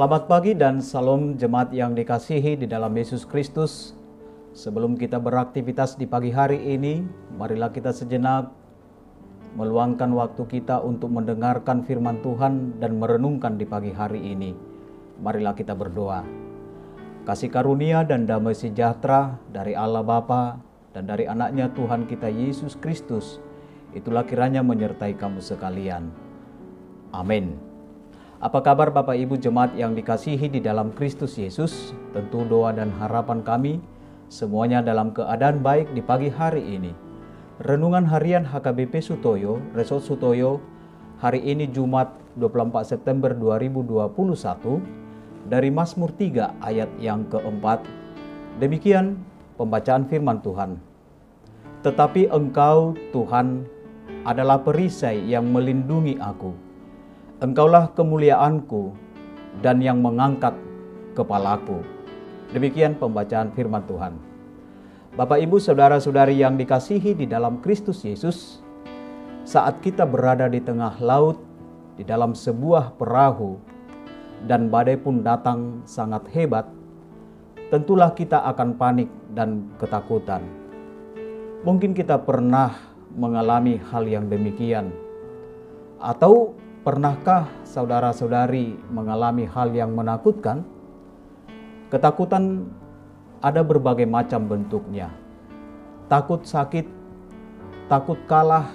Selamat pagi dan salam jemaat yang dikasihi di dalam Yesus Kristus. Sebelum kita beraktivitas di pagi hari ini, marilah kita sejenak meluangkan waktu kita untuk mendengarkan firman Tuhan dan merenungkan di pagi hari ini. Marilah kita berdoa. Kasih karunia dan damai sejahtera dari Allah Bapa dan dari anaknya Tuhan kita Yesus Kristus, itulah kiranya menyertai kamu sekalian. Amin. Apa kabar Bapak Ibu jemaat yang dikasihi di dalam Kristus Yesus? Tentu doa dan harapan kami semuanya dalam keadaan baik di pagi hari ini. Renungan harian HKBP Sutoyo, Resort Sutoyo, hari ini Jumat 24 September 2021 dari Mazmur 3 ayat yang keempat. Demikian pembacaan firman Tuhan. Tetapi Engkau Tuhan adalah perisai yang melindungi aku. Engkaulah kemuliaanku dan yang mengangkat kepalaku. Demikian pembacaan firman Tuhan. Bapak Ibu saudara-saudari yang dikasihi di dalam Kristus Yesus, saat kita berada di tengah laut, di dalam sebuah perahu, dan badai pun datang sangat hebat, tentulah kita akan panik dan ketakutan. Mungkin kita pernah mengalami hal yang demikian, atau pernahkah saudara-saudari mengalami hal yang menakutkan? Ketakutan ada berbagai macam bentuknya. Takut sakit, takut kalah,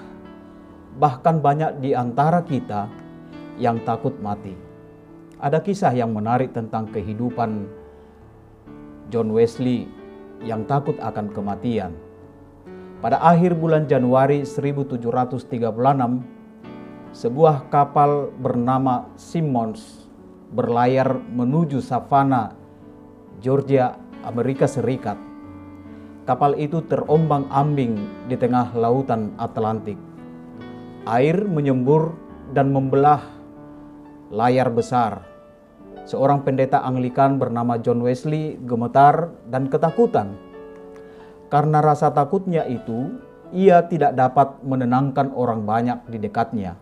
bahkan banyak di antara kita yang takut mati. Ada kisah yang menarik tentang kehidupan John Wesley yang takut akan kematian. Pada akhir bulan Januari 1736, sebuah kapal bernama Simmons berlayar menuju Savannah, Georgia, Amerika Serikat. Kapal itu terombang-ambing di tengah lautan Atlantik. Air menyembur dan membelah layar besar. Seorang pendeta Anglikan bernama John Wesley gemetar dan ketakutan. Karena rasa takutnya itu, ia tidak dapat menenangkan orang banyak di dekatnya,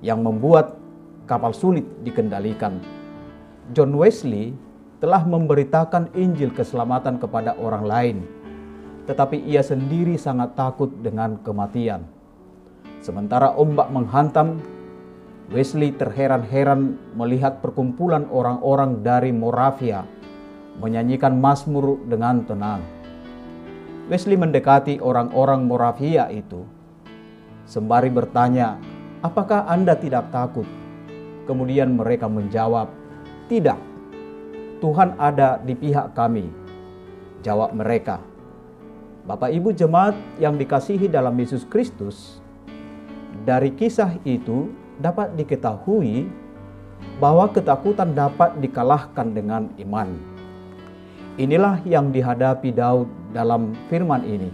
yang membuat kapal sulit dikendalikan. John Wesley telah memberitakan Injil keselamatan kepada orang lain, tetapi ia sendiri sangat takut dengan kematian. Sementara ombak menghantam, Wesley terheran-heran melihat perkumpulan orang-orang dari Moravia menyanyikan mazmur dengan tenang. Wesley mendekati orang-orang Moravia itu, sembari bertanya, "Apakah Anda tidak takut?" Kemudian mereka menjawab, "Tidak, Tuhan ada di pihak kami," jawab mereka. Bapak Ibu jemaat yang dikasihi dalam Yesus Kristus, dari kisah itu dapat diketahui bahwa ketakutan dapat dikalahkan dengan iman. Inilah yang dihadapi Daud dalam firman ini.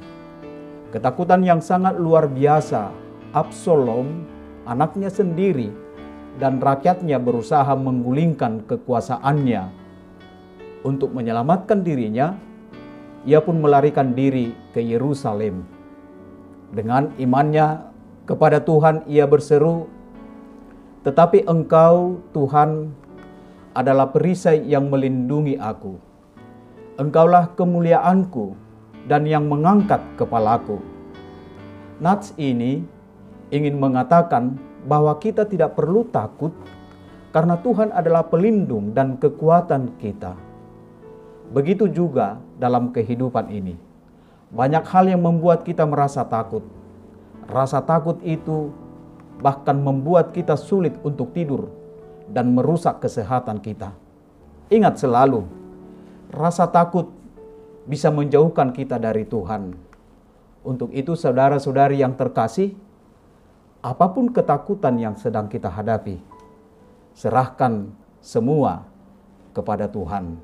Ketakutan yang sangat luar biasa. Absalom, anaknya sendiri, dan rakyatnya berusaha menggulingkan kekuasaannya. Untuk menyelamatkan dirinya, ia pun melarikan diri ke Yerusalem. Dengan imannya kepada Tuhan, ia berseru, "Tetapi Engkau, Tuhan, adalah perisai yang melindungi aku. Engkaulah kemuliaanku dan yang mengangkat kepalaku." Nats ini ingin mengatakan bahwa kita tidak perlu takut karena Tuhan adalah pelindung dan kekuatan kita. Begitu juga dalam kehidupan ini. Banyak hal yang membuat kita merasa takut. Rasa takut itu bahkan membuat kita sulit untuk tidur dan merusak kesehatan kita. Ingat selalu, rasa takut bisa menjauhkan kita dari Tuhan. Untuk itu saudara-saudari yang terkasih, apapun ketakutan yang sedang kita hadapi, serahkan semua kepada Tuhan.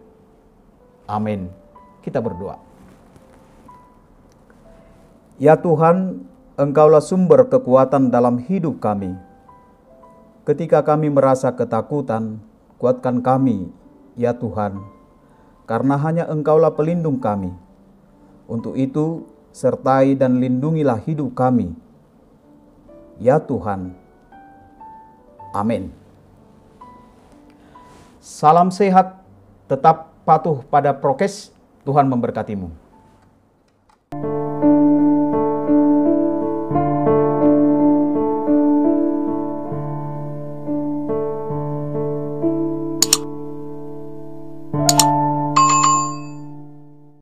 Amin. Kita berdoa. Ya Tuhan, Engkaulah sumber kekuatan dalam hidup kami. Ketika kami merasa ketakutan, kuatkan kami, ya Tuhan, karena hanya Engkaulah pelindung kami. Untuk itu, sertai dan lindungilah hidup kami, ya Tuhan. Amin. Salam sehat, tetap patuh pada prokes. Tuhan memberkatimu.